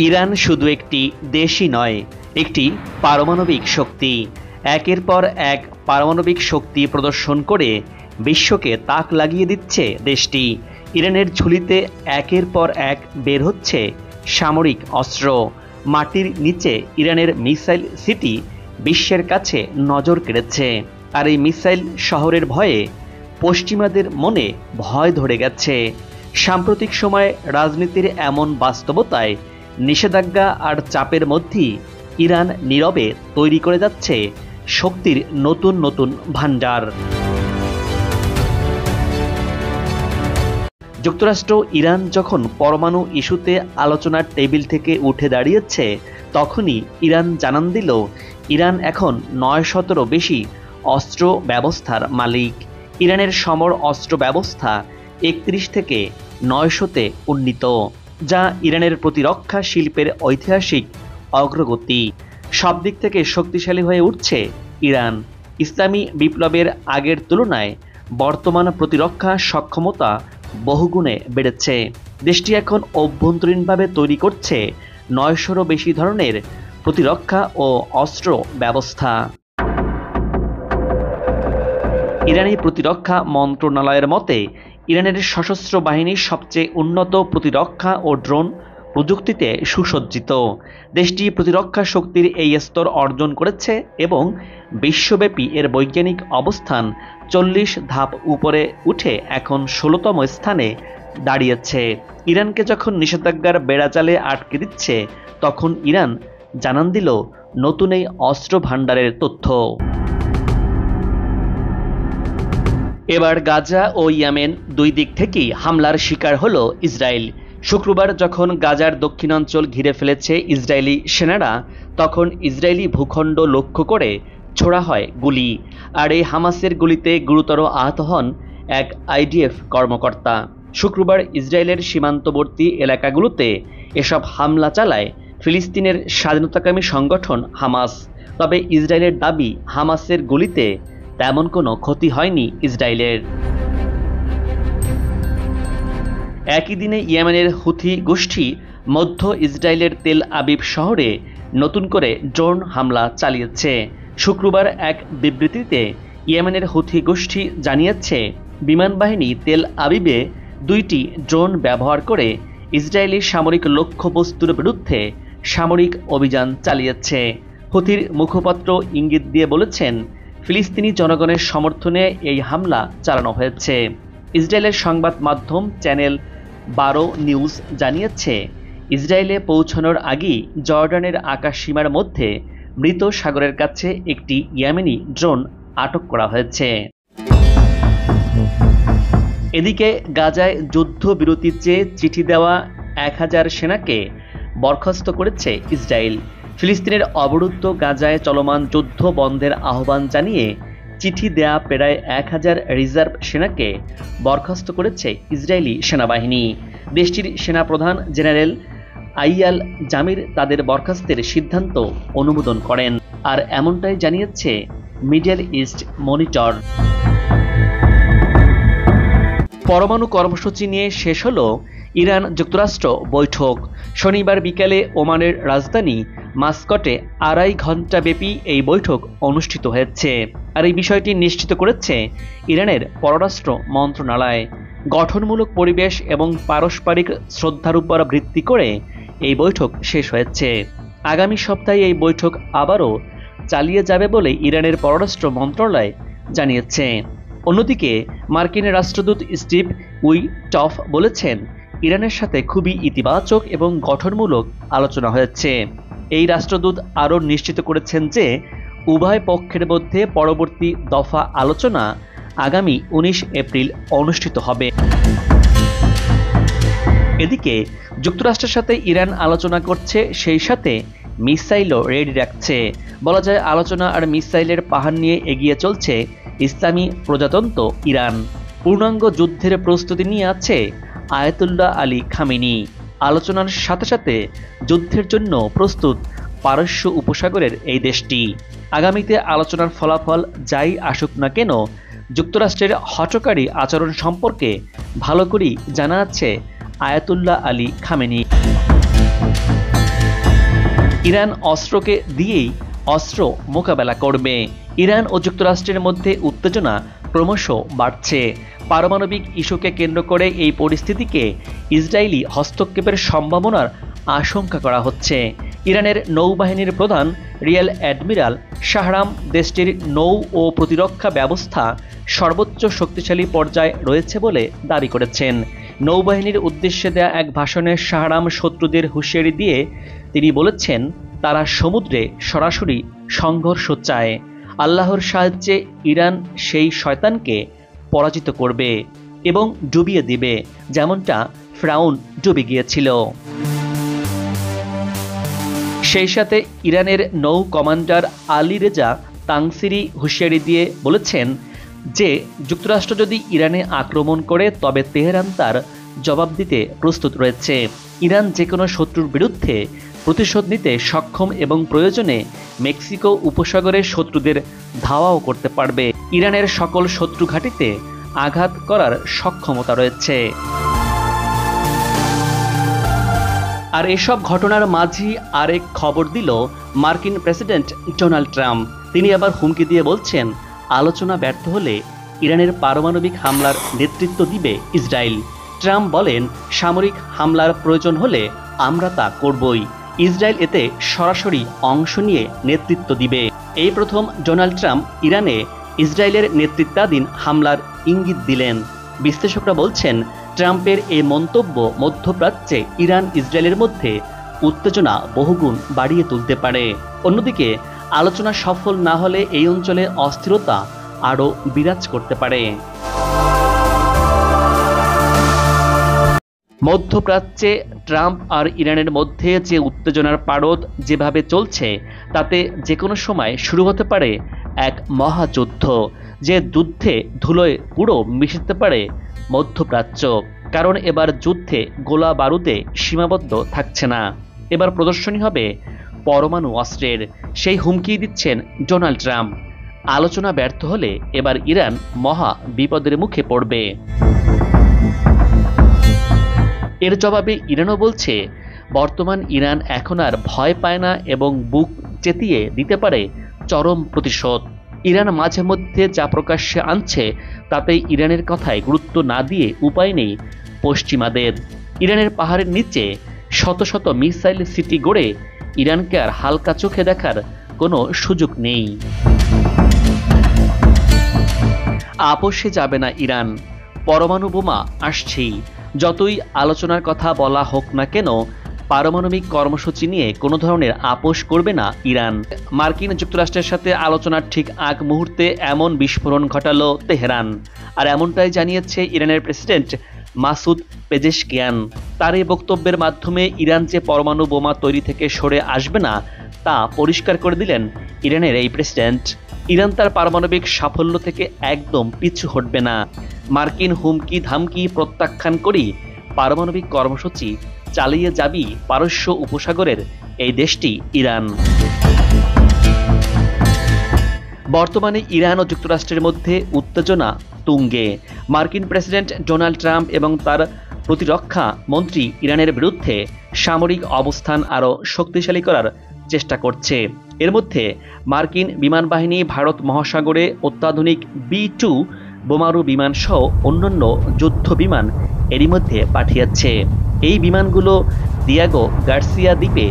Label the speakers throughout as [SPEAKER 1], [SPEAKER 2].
[SPEAKER 1] Iran শুধু একটি দেশই নয়, একটি পারমাণবিক শক্তি। একের পর এক পারমাণবিক শক্তি প্রদর্শন করে বিশ্বকে তাক লাগিয়ে দিচ্ছে দেশটি। ইরানের ঝুলিতে একের পর এক বের হচ্ছে সামরিক অস্ত্র। মাটির নিচে ইরানের মিসাইল সিটি বিশ্বের কাছে নজর কেড়েছে। আর এই মিসাইল শহরের ভয়ে পশ্চিমাদের মনে ভয় ধরে গেছে। সাম্প্রতিক সময়ে রাজনীতির এমন বাস্তবতায় নিষেধাজ্ঞা আর চাপের মধ্যেই ইরান নীরবে তৈরি করে যাচ্ছে শক্তির নতুন নতুন ভান্ডার। যুক্তরাষ্ট্র ইরান যখন পরমাণু ইস্যুতে আলোচনার টেবিল থেকে উঠে দাঁড়িয়েছে, তখনই ইরান জানান দিল ইরান এখন ৯শ'রও বেশি অস্ত্র ব্যবস্থার মালিক। ইরানের সমর অস্ত্র ব্যবস্থা ৩১ থেকে ৯শ'তে উন্নীত, যা ইরানের প্রতিরক্ষা শিল্পের ঐতিহাসিক অগ্রগতি। সব দিক থেকে শক্তিশালী হয়ে উঠছে ইরান। ইসলামী বিপ্লবের আগের তুলনায় বর্তমান প্রতিরক্ষা সক্ষমতা বহুগুণে বেড়েছে। দেশটি এখন অভ্যন্তরীণভাবে তৈরি করছে ৯শ'রও বেশি ধরনের প্রতিরক্ষা ও অস্ত্র ব্যবস্থা। ইরানি প্রতিরক্ষা মন্ত্রণালয়ের মতে, ইরানের সশস্ত্র বাহিনী সবচেয়ে উন্নত প্রতিরক্ষা ও ড্রোন প্রযুক্তিতে সুসজ্জিত। দেশটি প্রতিরক্ষা শক্তির এই স্তর অর্জন করেছে এবং বিশ্বব্যাপী এর বৈজ্ঞানিক অবস্থান ৪০ ধাপ উপরে উঠে এখন ১৬তম স্থানে দাঁড়িয়েছে। ইরানকে যখন নিষেধাজ্ঞার বেড়াজালে আটকে দিচ্ছে, তখন ইরান জানান দিল নতুন এই অস্ত্র ভান্ডারের তথ্য। এবার গাজা ও ইয়েমেন দুই দিক থেকেই হামলার শিকার হলো ইসরায়েল। শুক্রবার যখন গাজার দক্ষিণাঞ্চল ঘিরে ফেলেছে ইসরায়েলি সেনারা, তখন ইসরায়েলি ভূখণ্ড লক্ষ্য করে ছোড়া হয় গুলি। আর এই হামাসের গুলিতে গুরুতর আহত হন এক আইডিএফ কর্মকর্তা। শুক্রবার ইসরায়েলের সীমান্তবর্তী এলাকাগুলোতে এসব হামলা চালায় ফিলিস্তিনের স্বাধীনতাকামী সংগঠন হামাস। তবে ইসরায়েলের দাবি, হামাসের গুলিতে তেমন কোনো ক্ষতি হয়নি ইসরায়েলের। একই দিনে ইয়েমেনের হুথি গোষ্ঠী মধ্য ইসরায়েলের তেল আবিব শহরে নতুন করে ড্রোন হামলা চালিয়েছে। শুক্রবার এক বিবৃতিতে ইয়েমেনের হুথি গোষ্ঠী জানিয়েছে, বিমান বাহিনী তেল আবিবে ২টি ড্রোন ব্যবহার করে ইসরায়েলি সামরিক লক্ষ্যবস্তুর বিরুদ্ধে সামরিক অভিযান চালিয়েছে। হুথির মুখপাত্র ইঙ্গিত দিয়ে বলেছেন, ফিলিস্তিনি জনগণের সমর্থনে এই হামলা চালানো হয়েছে। ইসরায়েলের সংবাদ মাধ্যম চ্যানেল ১২ নিউজ জানিয়েছে, ইসরায়েলে পৌঁছানোর আগেই জর্ডানের আকাশসীমার মধ্যে মৃত সাগরের কাছে একটি ইয়েমেনি ড্রোন আটক করা হয়েছে। এদিকে গাজায় যুদ্ধবিরতির চেয়ে চিঠি দেওয়া ১০০০ সেনাকে বরখাস্ত করেছে ইসরায়েল। ফিলিস্তিনের অবরুদ্ধ গাজায় চলমান যুদ্ধ বন্ধের আহ্বান জানিয়ে চিঠি দেয়া প্রায় ১০০০ রিজার্ভ সেনাকে বরখাস্ত করেছে ইসরায়েলি সেনাবাহিনী। দেশটির সেনাপ্রধান জেনারেল আইয়াল জামির তাদের বরখাস্তের সিদ্ধান্ত অনুমোদন করেন। আর এমনটাই জানিয়েছে মিডল ইস্ট মনিটর। পরমাণু কর্মসূচি নিয়ে শেষ হলো ইরান যুক্তরাষ্ট্র বৈঠক। শনিবার বিকেলে ওমানের রাজধানী মাস্কটে ২.৫ ঘণ্টাব্যাপী এই বৈঠক অনুষ্ঠিত হয়েছে। আর এই বিষয়টি নিশ্চিত করেছে ইরানের পররাষ্ট্র মন্ত্রণালয়। গঠনমূলক পরিবেশ এবং পারস্পরিক শ্রদ্ধার উপর ভিত্তি করে এই বৈঠক শেষ হয়েছে। আগামী সপ্তাহে এই বৈঠক আবারও চালিয়ে যাবে বলে ইরানের পররাষ্ট্র মন্ত্রণালয় জানিয়েছে। অন্যদিকে মার্কিন রাষ্ট্রদূত স্টিভ উইটফ বলেছেন, ইরানের সাথে খুবই ইতিবাচক এবং গঠনমূলক আলোচনা হয়েছে। এই রাষ্ট্রদূত আরও নিশ্চিত করেছেন যে উভয় পক্ষের মধ্যে পরবর্তী দফা আলোচনা আগামী ১৯ এপ্রিল অনুষ্ঠিত হবে। এদিকে যুক্তরাষ্ট্রের সাথে ইরান আলোচনা করছে, সেই সাথে মিসাইলও রেডি রাখছে। বলা যায়, আলোচনা আর মিসাইলের পাহাড় নিয়ে এগিয়ে চলছে ইসলামী প্রজাতন্ত্র ইরান। পূর্ণাঙ্গ যুদ্ধের প্রস্তুতি নিয়ে আছে আয়াতুল্লাহ আলী খামেনি। আলোচনার সাথে সাথে যুদ্ধের জন্য প্রস্তুত পারস্য উপসাগরের এই দেশটি। আগামীতে আলোচনার ফলাফল যাই আসুক না কেন, যুক্তরাষ্ট্রের হঠকারী আচরণ সম্পর্কে ভালো করেই জানা আছে আয়াতুল্লাহ আলী খামেনি। ইরান অস্ত্রকে দিয়েই অস্ত্র মোকাবেলা করবে। ইরান ও যুক্তরাষ্ট্রের মধ্যে উত্তেজনা ক্রমশ বাড়ছে। পারমাণবিক ইস্যুকে কেন্দ্র করে এই পরিস্থিতিকে ইসরায়েলি হস্তক্ষেপের সম্ভাবনার আশঙ্কা করা হচ্ছে। ইরানের নৌবাহিনীর প্রধান রিয়ার অ্যাডমিরাল শাহরাম দেশটির নৌ ও প্রতিরক্ষা ব্যবস্থা সর্বোচ্চ শক্তিশালী পর্যায়ে রয়েছে বলে দাবি করেছেন। নৌবাহিনীর উদ্দেশ্যে দেয়া এক ভাষণে শাহরাম শত্রুদের হুঁশিয়ারি দিয়ে তিনি বলেছেন, তারা সমুদ্রে সরাসরি সংঘর্ষ চায়। আল্লাহর সাহায্যে ইরান সেই শয়তানকে পরাজিত করবে এবং ডুবিয়ে দিবে, যেমনটা ফিরআউন ডুবে গিয়েছিল। সেই সাথে ইরানের নৌ কমান্ডার আলী রেজা তাংসিরি হুঁশিয়ারি দিয়ে বলেছেন যে যুক্তরাষ্ট্র যদি ইরানে আক্রমণ করে তবে তেহরান তার জবাব দিতে প্রস্তুত রয়েছে। ইরান যে কোনো শত্রুর বিরুদ্ধে প্রতিশোধ নিতে সক্ষম এবং প্রয়োজনে মেক্সিকো উপসাগরের শত্রুদের ধাওয়াও করতে পারবে। ইরানের সকল শত্রু ঘাঁটিতে আঘাত করার সক্ষমতা রয়েছে। আর এসব ঘটনার মাঝেই আরেক খবর দিল মার্কিন প্রেসিডেন্ট ডোনাল্ড ট্রাম্প। তিনি আবার হুমকি দিয়ে বলছেন, আলোচনা ব্যর্থ হলে ইরানের পারমাণবিক হামলার নেতৃত্ব দিবে ইসরায়েল। ট্রাম্প বলেন, সামরিক হামলার প্রয়োজন হলে আমরা তা করবই। ইসরায়েল এতে সরাসরি অংশ নিয়ে নেতৃত্ব দিবে। এই প্রথম ডোনাল্ড ট্রাম্প ইরানে ইসরায়েলের নেতৃত্বাধীন হামলার ইঙ্গিত দিলেন। বিশ্লেষকরা বলছেন, ট্রাম্পের এই মন্তব্য মধ্যপ্রাচ্যে ইরান ইসরায়েলের মধ্যে উত্তেজনা বহুগুণ বাড়িয়ে তুলতে পারে। অন্যদিকে আলোচনা সফল না হলে এই অঞ্চলে অস্থিরতা আরও বিরাজ করতে পারে। মধ্যপ্রাচ্যে ট্রাম্প আর ইরানের মধ্যে যে উত্তেজনার পারদ যেভাবে চলছে, তাতে যে কোনো সময় শুরু হতে পারে এক মহাযুদ্ধ, যে যুদ্ধে ধুলোয় পুরো মিশতে পারে মধ্যপ্রাচ্য। কারণ এবার যুদ্ধে গোলা বারুদে সীমাবদ্ধ থাকছে না, এবার প্রদর্শনী হবে পরমাণু অস্ত্রের। সেই হুমকি দিচ্ছেন ডোনাল্ড ট্রাম্প। আলোচনা ব্যর্থ হলে এবার ইরান মহা বিপদের মুখে পড়বে। এর জবাবে ইরানও বলছে, বর্তমান ইরান এখন আর ভয় পায় না এবং বুক চেতিয়ে দিতে পারে চরম প্রতিশোধ। ইরান মাঝে মধ্যে যা প্রকাশ্যে আনছে তাতে ইরানের কথায় গুরুত্ব না দিয়ে উপায় নেই পশ্চিমাদের। ইরানের পাহাড়ের নিচে শত শত মিসাইল সিটি গড়ে ইরানকে আর হালকা চোখে দেখার কোনো সুযোগ নেই। আপোষে যাবে না ইরান, পরমাণু বোমা আসছেই। যতই আলোচনার কথা বলা হোক না কেন, পারমাণবিক কর্মসূচি নিয়ে কোনো ধরনের আপোষ করবে না ইরান। মার্কিন যুক্তরাষ্ট্রের সাথে আলোচনার ঠিক আগ মুহূর্তে এমন বিস্ফোরণ ঘটালো তেহরান। আর এমনটাই জানিয়েছে ইরানের প্রেসিডেন্ট মাসুদ পেজেশকিয়ান। তার এই বক্তব্যের মাধ্যমে ইরান যে পরমাণু বোমা তৈরি থেকে সরে আসবে না তা পরিষ্কার করে দিলেন ইরানের এই প্রেসিডেন্ট। ইরান তার পারমাণবিক সাফল্য থেকে একদম পিছু হটবে না। মার্কিন হুমকি ধামকি প্রত্যাখ্যান করেই পারমাণবিক কর্মসূচি চালিয়ে যাবি পারস্য উপসাগরের এই দেশটি ইরান। বর্তমানে ইরান ও যুক্তরাষ্ট্রের মধ্যে উত্তেজনা তুঙ্গে। মার্কিন প্রেসিডেন্ট ডোনাল্ড ট্রাম্প এবং তার প্রতিরক্ষা মন্ত্রী ইরানের বিরুদ্ধে সামরিক অবস্থান আরও শক্তিশালী করার চেষ্টা করছে। এর মধ্যে মার্কিন বিমান বাহিনী ভারত মহাসাগরে অত্যাধুনিক B-2 বোমারু বিমান সহ অন্যান্য যুদ্ধ বিমান এরই মধ্যে পাঠিয়েছে। এই বিমানগুলো দিয়াগো গার্সিয়া দ্বীপে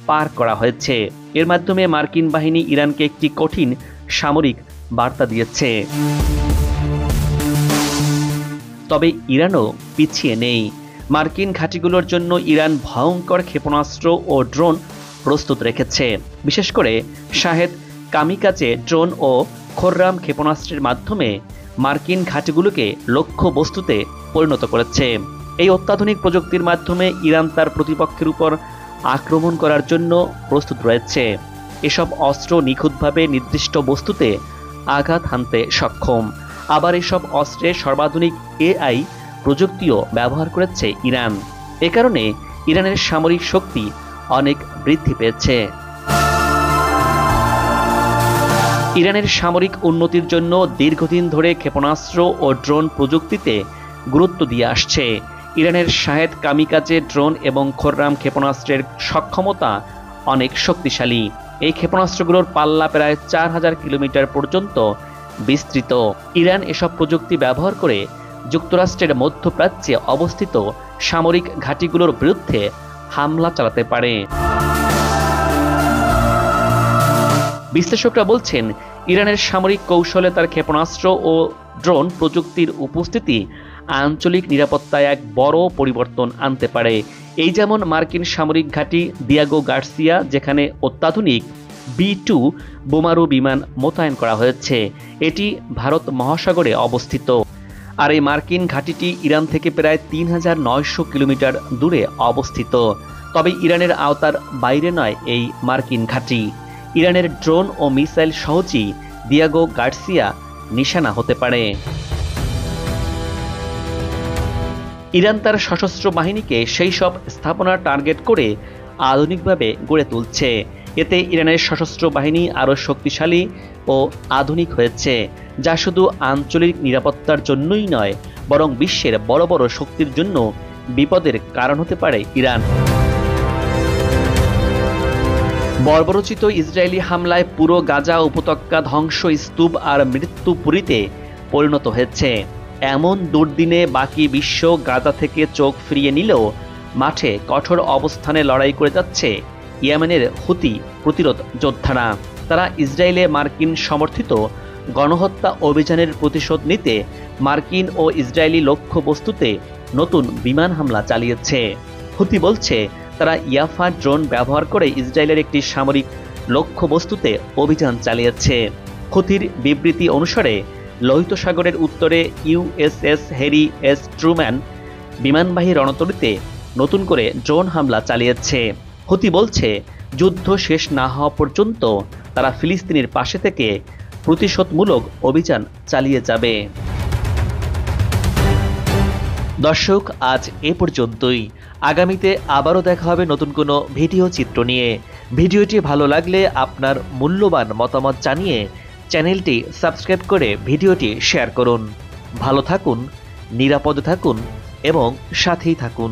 [SPEAKER 1] পার করা হয়েছে। এর মাধ্যমে মার্কিন বাহিনী ইরানকে একটি কঠিন সামরিক বার্তা দিয়েছে। তবে ইরানও পিছিয়ে নেই। মার্কিন ঘাঁটিগুলোর জন্য ইরান ভয়ঙ্কর ক্ষেপণাস্ত্র ও ড্রোন প্রস্তুত রেখেছে। বিশেষ করে শাহেদ কামিকাজে ড্রোন ও খোররাম ক্ষেপণাস্ত্রের মাধ্যমে মার্কিন ঘাঁটিগুলোকে লক্ষ্য বস্তুতে পরিণত করেছে। এই অত্যাধুনিক প্রযুক্তির মাধ্যমে ইরান তার প্রতিপক্ষের উপর আক্রমণ করার জন্য প্রস্তুত রয়েছে। এসব অস্ত্র নিখুঁতভাবে নির্দিষ্ট বস্তুতে আঘাত হানতে সক্ষম। আবার এসব অস্ত্রে সর্বাধুনিক AI প্রযুক্তিও ব্যবহার করেছে ইরান। এ কারণে ইরানের সামরিক শক্তি অনেক বৃদ্ধি পেয়েছে। ইরানের সামরিক উন্নতির জন্য দীর্ঘদিন ধরে ক্ষেপণাস্ত্র ও ড্রোন প্রযুক্তিতে গুরুত্ব দিয়ে আসছে। ইরানের শাহেদ কামিকাজে ড্রোন এবং খোররাম ক্ষেপণাস্ত্রের সক্ষমতা অনেক শক্তিশালী। এই ক্ষেপণাস্ত্রগুলোর পাল্লা প্রায় 4000 কিলোমিটার পর্যন্ত বিস্তৃত। ইরান এসব প্রযুক্তি ব্যবহার করে যুক্তরাষ্ট্রের মধ্যপ্রাচ্যে অবস্থিত সামরিক ঘাঁটিগুলোর বিরুদ্ধে হামলা চালাতে পারে। বিশ্লেষকরা বলছেন, ইরানের সামরিক কৌশলে তার ক্ষেপণাস্ত্র ও ড্রোন প্রযুক্তির উপস্থিতি আঞ্চলিক নিরাপত্তায় এক বড় পরিবর্তন আনতে পারে। এই যেমন মার্কিন সামরিক ঘাঁটি দিয়াগো গার্সিয়া, যেখানে অত্যাধুনিক B-2 বোমারু বিমান মোতায়েন করা হয়েছে। এটি ভারত মহাসাগরে অবস্থিত। আর এই মার্কিন ঘাঁটিটি ইরান থেকে প্রায় 3900 কিলোমিটার দূরে অবস্থিত। তবে ইরানের আওতার বাইরে নয় এই মার্কিন ঘাঁটি। ইরানের ড্রোন ও মিসাইল সহজেই দিয়াগো গার্সিয়া নিশানা হতে পারে। ইরান তার সশস্ত্র বাহিনীকে সেই সব স্থাপনা টার্গেট করে আধুনিকভাবে গড়ে তুলছে। এতে ইরানের সশস্ত্র বাহিনী আরও শক্তিশালী ও আধুনিক হয়েছে, যা শুধু আঞ্চলিক নিরাপত্তার জন্যই নয়, বরং বিশ্বের বড় বড় শক্তির জন্য বিপদের কারণ হতে পারে ইরান। বর্বরোচিত ইসরায়েলি হামলায় পুরো গাজা উপত্যকা ধ্বংস, স্তূপ আর মৃত্যুপুরীতে পরিণত হয়েছে। এমন দুর্দিনে বাকি বিশ্ব গাজা থেকে চোখ ফিরিয়ে নিলেও মাঠে কঠোর অবস্থানে লড়াই করে যাচ্ছে ইয়েমেনের হুতি প্রতিরোধ যোদ্ধারা। তারা ইসরায়েলে মার্কিন সমর্থিত গণহত্যা অভিযানের প্রতিশোধ নিতে মার্কিন ও ইসরায়েলি লক্ষ্যবস্তুতে নতুন বিমান হামলা চালিয়েছে। হুতি বলছে, তারা ইয়াফা ড্রোন ব্যবহার করে ইসরায়েলের একটি সামরিক লক্ষ্যবস্তুতে অভিযান চালিয়েছে। হুতির বিবৃতি অনুসারে লোহিত সাগরের উত্তরে USS হ্যারি এস ট্রুম্যান বিমানবাহী রণতরীতে নতুন করে ড্রোন হামলা চালিয়েছে। হুতি বলছে, যুদ্ধ শেষ না হওয়া পর্যন্ত তারা ফিলিস্তিনের পাশে থেকে প্রতিশোধমূলক অভিযান চালিয়ে যাবে। দর্শক, আজ এ পর্যন্তই। আগামীতে আবারও দেখা হবে নতুন কোনো ভিডিও চিত্র নিয়ে। ভিডিওটি ভালো লাগলে আপনার মূল্যবান মতামত জানিয়ে চ্যানেলটি সাবস্ক্রাইব করে ভিডিওটি শেয়ার করুন। ভালো থাকুন, নিরাপদে থাকুন এবং সাথেই থাকুন।